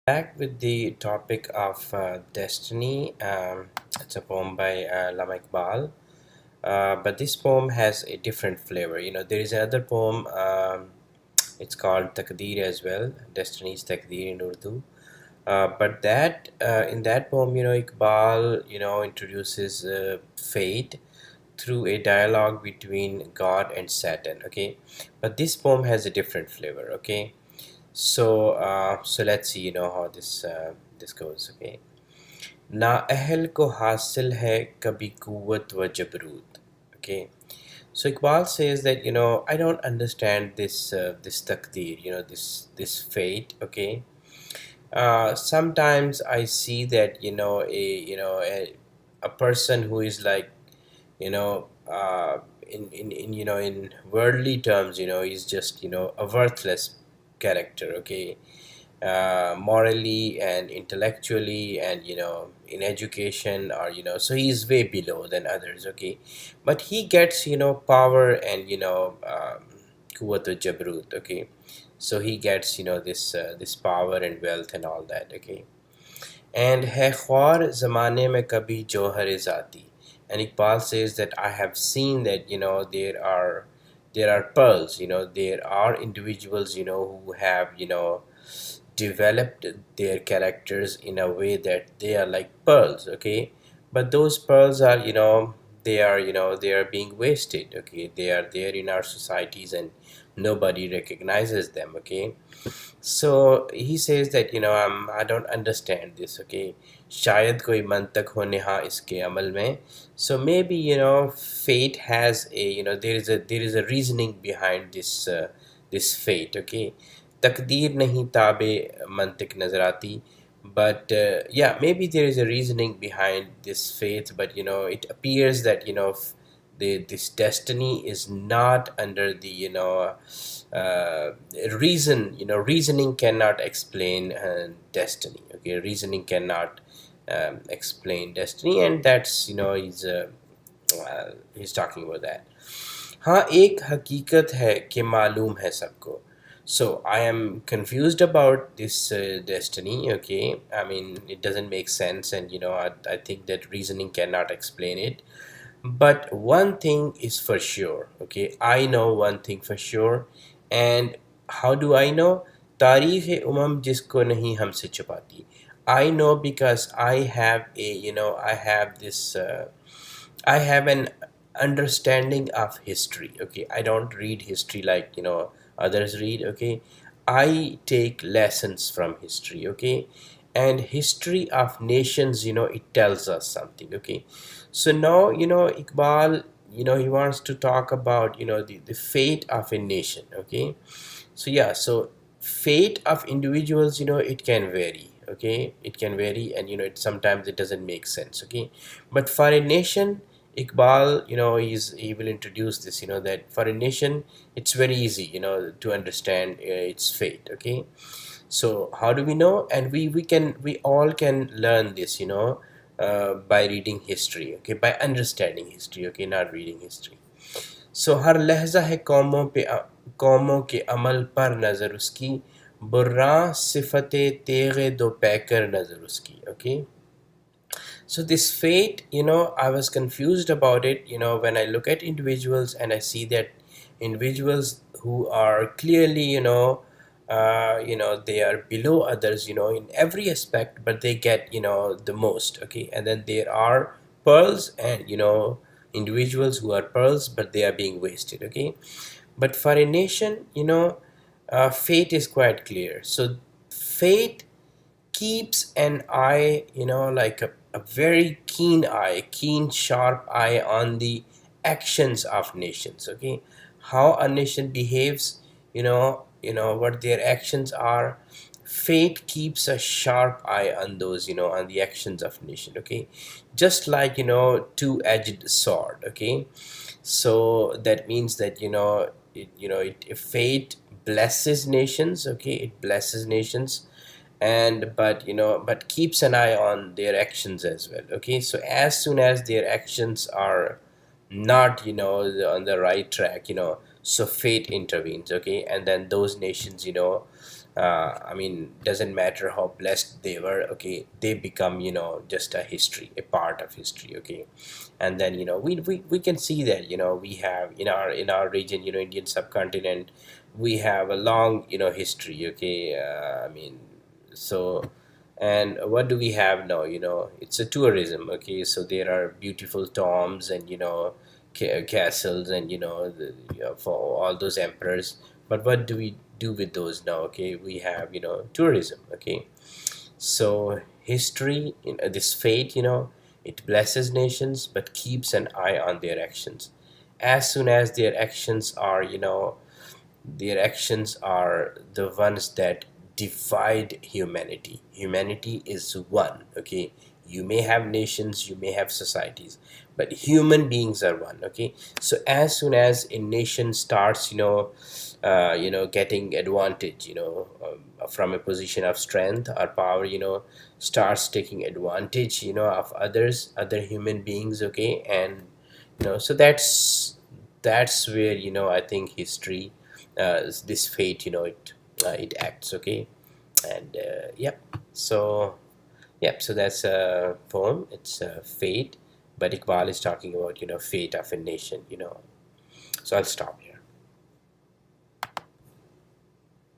Back with the topic of destiny. It's a poem by Lama Iqbal, but this poem has a different flavor. There is another poem. It's called Taqdeer as well. Destiny's Taqdeer in Urdu. But that in that poem, Iqbal, introduces fate through a dialogue between God and Satan. Okay, but this poem has a different flavor. Okay, so let's see, how this goes. Okay. ना अहल को हासिल है कभी कुव्वत व जबरूत. Okay. So Iqbal says that I don't understand this taqdeer, this fate. Okay. Sometimes I see that a person who is like you know in worldly terms, is just a worthless character. Okay, morally and intellectually, and in education, or so he's way below than others. Okay, but he gets power and quwwat jabrut. Okay, so he gets this power and wealth and all that. Okay, and है ख्वार ज़माने में कभी जौहर ज़ाती. And Iqbal says that I have seen that there are pearls. There are individuals who have developed their characters in a way that they are like pearls. Okay, but those pearls are they are being wasted. Okay, they are there in our societies and nobody recognizes them. Okay, so he says that I don't understand this. Okay, शायद कोई मंतक हो नेहा इसके अमल में. So maybe fate has a there is a reasoning behind this fate. Okay, तकदीर नहीं ताबे मंतिक नजर आती. But yeah, maybe there is a reasoning behind this fate, but it appears that this destiny is not under the uh, reason. Reasoning cannot explain destiny. Okay, reasoning cannot explain destiny, and that's he's talking about that. हाँ, एक हकीकत है कि मालूम है सबको. So I am confused about this destiny. Okay, I mean, it doesn't make sense, and I think that reasoning cannot explain it. But one thing is for sure. Okay, I know one thing for sure. And how do I know? तारीख उमम जिसको नहीं हमसे छुपाती. I know because I have I have an understanding of history. Okay, I don't read history like others read. Okay, I take lessons from history. Okay, and history of nations, it tells us something. Okay, so now Iqbal, he wants to talk about the fate of a nation. Okay, so yeah, so fate of individuals, it can vary. Okay, it can vary, and sometimes it doesn't make sense. Okay, but for a nation, Iqbal, he will introduce this, that for a nation, it's very easy, to understand its fate. Okay, so how do we know? And we all can learn this, by reading history. Okay, by understanding history. Okay, not reading history. सो हर लहजा है कौमों के अमल पर नज़र उसकी, बुर्रा सिफते तेगे दो पैकर नज़र उसकी. Okay, so this fate, I was confused about it, when I look at individuals and I see that individuals who are clearly, they are below others, in every aspect, but they get, the most. Okay, and then there are pearls, and individuals who are pearls, but they are being wasted. Okay, but for a nation, fate is quite clear. So fate keeps an eye, like a very keen eye, keen, sharp eye on the actions of nations. Okay, how a nation behaves, what their actions are. Fate keeps a sharp eye on those, on the actions of nation. Okay, just like two-edged sword. Okay, so that means that if fate blesses nations. Okay, it blesses nations, and but keeps an eye on their actions as well. Okay, so as soon as their actions are not on the right track, so fate intervenes. Okay, and then those nations I mean, doesn't matter how blessed they were, okay, they become, just a history, a part of history, okay. And then, we can see that, we have in our region, Indian subcontinent, we have a long, history, okay. I mean, so, and what do we have now? It's a tourism, okay. So there are beautiful tombs and, castles and, for all those emperors. But what do we do with those now? Okay, we have, tourism, okay. So history, this fate, it blesses nations but keeps an eye on their actions. As soon as their actions are the ones that divide humanity. Humanity is one, okay. You may have nations, you may have societies, but human beings are one, okay. So as soon as a nation starts, getting advantage, from a position of strength or power, starts taking advantage, of other human beings, okay. And so that's where, I think history, this fate, it acts, okay. And yep. So yep, so that's a poem. It's fate, but Iqbal is talking about, fate of a nation, so I'll stop here.